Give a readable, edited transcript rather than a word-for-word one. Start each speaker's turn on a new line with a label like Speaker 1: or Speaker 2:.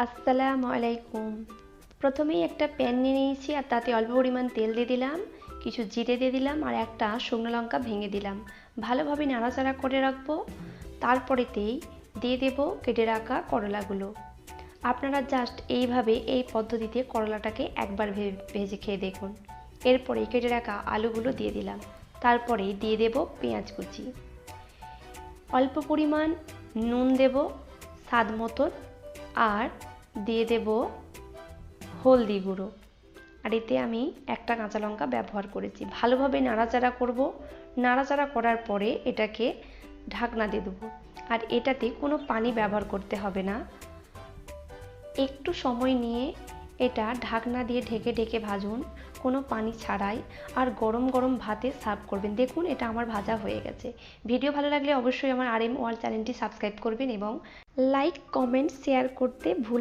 Speaker 1: আসসালামু আলাইকুম। প্রথমেই একটা প্যান নিয়ে নিয়েছি আর তাতে অল্প পরিমাণ তেল দিয়ে দিলাম, কিছু জিরে দিয়ে দিলাম আর একটা শুকনো লঙ্কা ভেঙে দিলাম। ভালোভাবে নাড়াচাড়া করে রাখবো। তারপরেতেই দিয়ে দেব কেটে রাখা করলাগুলো। আপনারা জাস্ট এইভাবে এই পদ্ধতিতে করলাটাকে একবার ভেজে খেয়ে দেখুন। এরপরে কেটে রাখা আলুগুলো দিয়ে দিলাম। তারপরে দিয়ে দেব পেঁয়াজ কুচি, অল্প পরিমাণ নুন দেব স্বাদ মতন, আর দিয়ে দেব হলদি গুঁড়ো। আর এতে আমি একটা কাঁচা লঙ্কা ব্যবহার করেছি। ভালোভাবে নাড়াচাড়া করব। নাড়াচাড়া করার পরে এটাকে ঢাকনা দিয়ে দেবো। আর এটাতে কোনো পানি ব্যবহার করতে হবে না। একটু সময় নিয়ে এটা ঢাকনা দিয়ে ঢেকে ঢেকে ভাজুন, কোনো পানি ছাড়াই। আর গরম গরম ভাতে সার্ভ করবেন। দেখুন এটা আমার ভাজা হয়ে গেছে। ভিডিও ভালো লাগলে অবশ্যই আমার RM ওয়ার্ল্ড চ্যানেলটি সাবস্ক্রাইব করবেন এবং লাইক, কমেন্ট, শেয়ার করতে ভুলবেন না।